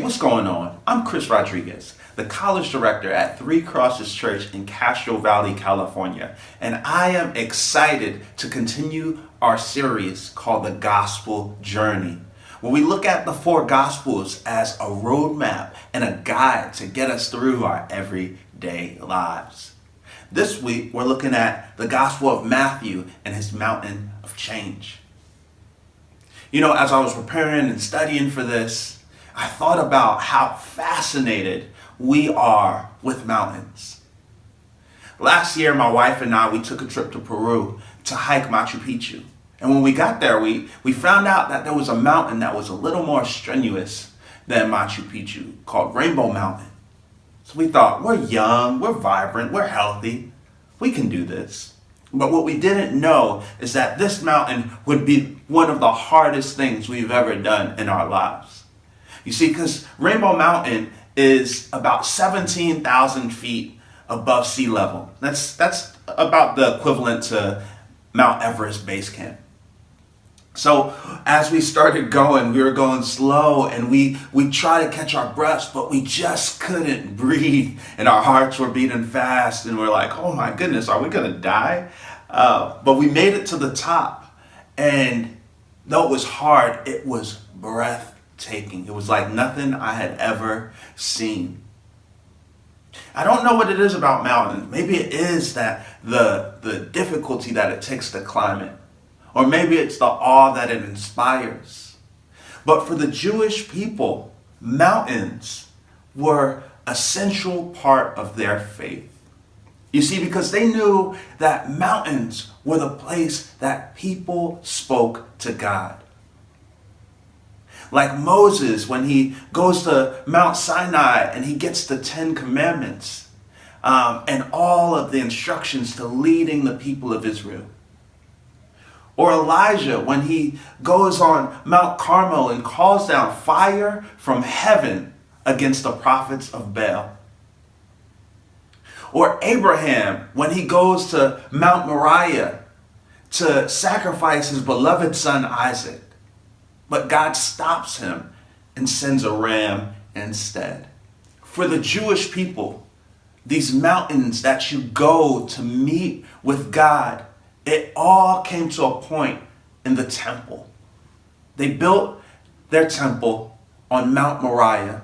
what's going on? I'm Chris Rodriguez, the college director at 3Crosses Church in Castro Valley, California, and I am excited to continue our series called The Gospel Journey, where we look at the four Gospels as a roadmap and a guide to get us through our everyday lives. This week, we're looking at the Gospel of Matthew and his mountain of change. You know, as I was preparing and studying for this, I thought about how fascinated we are with mountains. Last year, my wife and I, we took a trip to Peru to hike Machu Picchu. And when we got there, we found out that there was a mountain that was a little more strenuous than Machu Picchu, called Rainbow Mountain. So we thought, we're young, we're vibrant, we're healthy, we can do this. But what we didn't know is that this mountain would be one of the hardest things we've ever done in our lives. You see, because Rainbow Mountain is about 17,000 feet above sea level. That's about the equivalent to Mount Everest base camp. So as we started going, we were going slow and we tried to catch our breaths, but we just couldn't breathe. And our hearts were beating fast and we're like, oh my goodness, are we going to die? But we made it to the top. And though it was hard, it was breathtaking. It was like nothing I had ever seen. I don't know what it is about mountains. Maybe it is that the difficulty that it takes to climb it. Or maybe it's the awe that it inspires. But for the Jewish people, mountains were a central part of their faith. You see, because they knew that mountains were the place that people spoke to God. Like Moses, when he goes to Mount Sinai and he gets the 10 Commandments and all of the instructions to leading the people of Israel. Or Elijah, when he goes on Mount Carmel and calls down fire from heaven against the prophets of Baal. Or Abraham, when he goes to Mount Moriah to sacrifice his beloved son Isaac. But God stops him and sends a ram instead. For the Jewish people, these mountains that you go to meet with God, it all came to a point in the temple. They built their temple on Mount Moriah.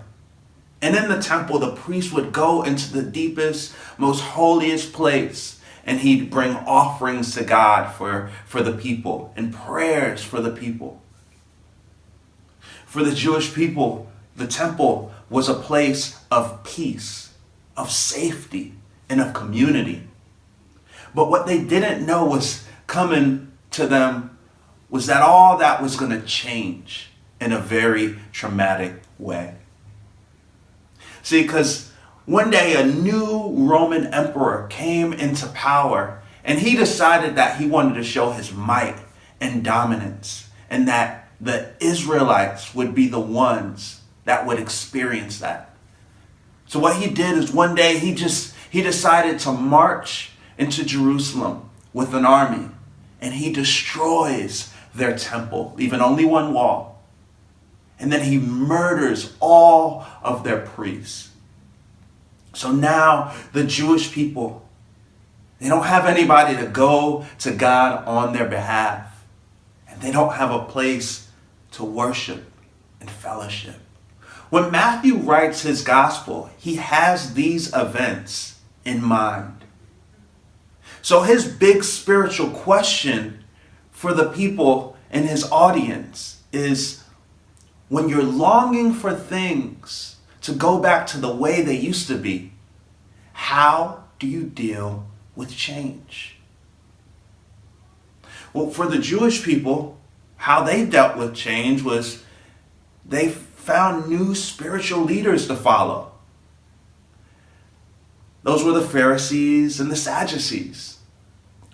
And in the temple, the priest would go into the deepest, most holiest place, and he'd bring offerings to God for the people and prayers for the people. For the Jewish people, the temple was a place of peace, of safety, and of community. But what they didn't know was coming to them was that all that was going to change in a very traumatic way. See, because one day a new Roman emperor came into power and he decided that he wanted to show his might and dominance and that the Israelites would be the ones that would experience that. So what he did is one day he decided to march into Jerusalem with an army and he destroys their temple, leaving only one wall. And then he murders all of their priests. So now the Jewish people, they don't have anybody to go to God on their behalf. And they don't have a place to worship and fellowship. When Matthew writes his gospel, he has these events in mind. So his big spiritual question for the people in his audience is, when you're longing for things to go back to the way they used to be, how do you deal with change? Well, for the Jewish people, how they dealt with change was they found new spiritual leaders to follow. Those were the Pharisees and the Sadducees.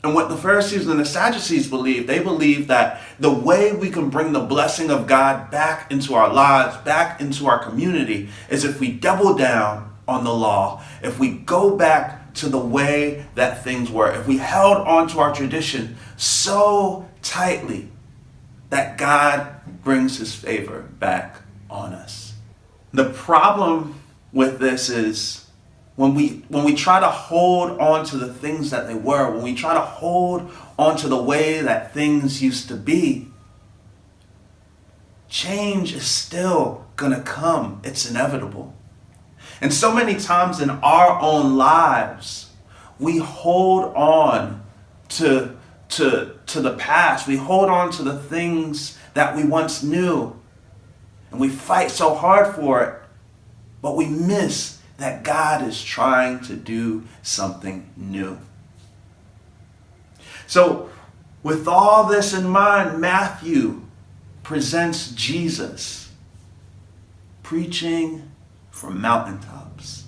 And what the Pharisees and the Sadducees believed, they believed that the way we can bring the blessing of God back into our lives, back into our community, is if we double down on the law, if we go back to the way that things were, if we held on to our tradition so tightly that God brings his favor back on us. The problem with this is when we try to hold on to the things that they were, when we try to hold on to the way that things used to be, change is still gonna come. It's inevitable. And so many times in our own lives, we hold on to the past. We hold on to the things that we once knew. And we fight so hard for it, but we miss that God is trying to do something new. So with all this in mind, Matthew presents Jesus preaching from mountaintops.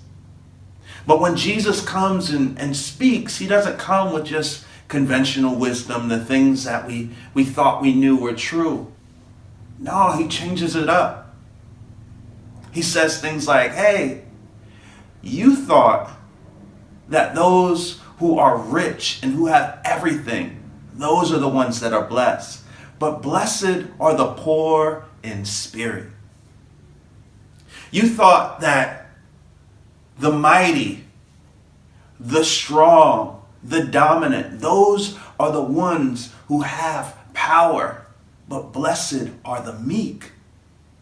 But when Jesus comes and speaks, he doesn't come with just conventional wisdom, the things that we thought we knew were true. No, he changes it up. He says things like, hey, you thought that those who are rich and who have everything, those are the ones that are blessed. But blessed are the poor in spirit. You thought that the mighty, the strong, the dominant, those are the ones who have power. But blessed are the meek,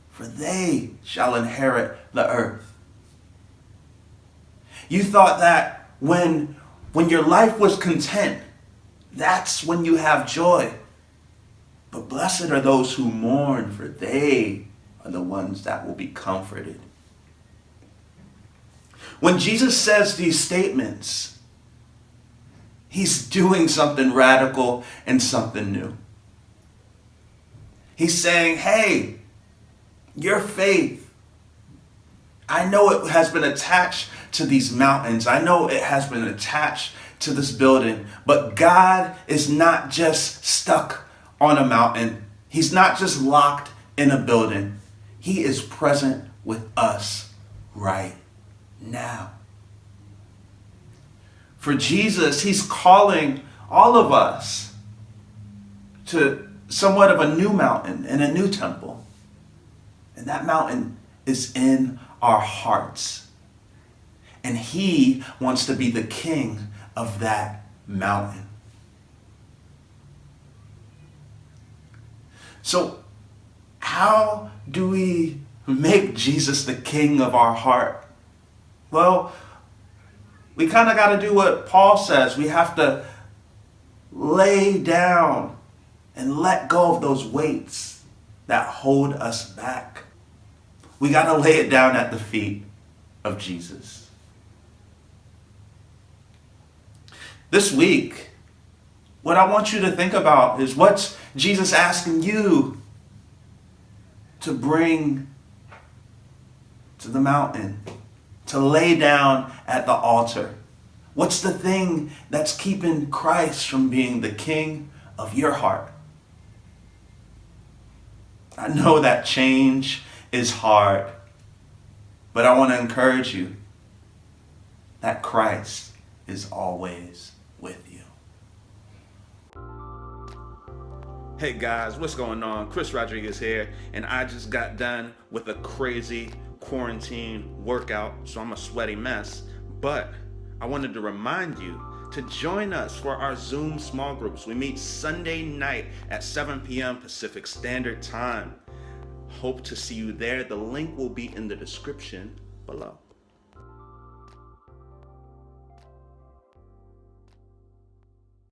for they shall inherit the earth. You thought that when your life was content, that's when you have joy. But blessed are those who mourn, for they are the ones that will be comforted. When Jesus says these statements, he's doing something radical and something new. He's saying, hey, your faith, I know it has been attached to these mountains. I know it has been attached to this building, but God is not just stuck on a mountain. He's not just locked in a building. He is present with us right now. For Jesus, he's calling all of us to somewhat of a new mountain and a new temple. And that mountain is in our hearts. And he wants to be the king of that mountain. So how do we make Jesus the king of our heart? Well, we kind of got to do what Paul says. We have to lay down and let go of those weights that hold us back. We got to lay it down at the feet of Jesus. This week, what I want you to think about is what's Jesus asking you to bring to the mountain, to lay down at the altar. What's the thing that's keeping Christ from being the king of your heart? I know that change is hard, but I want to encourage you that Christ is always with you. Hey guys, what's going on? Chris Rodriguez here, and I just got done with a crazy quarantine workout, so I'm a sweaty mess, but I wanted to remind you to join us for our Zoom small groups. We meet Sunday night at 7 p.m. Pacific Standard Time. Hope to see you there. The link will be in the description below.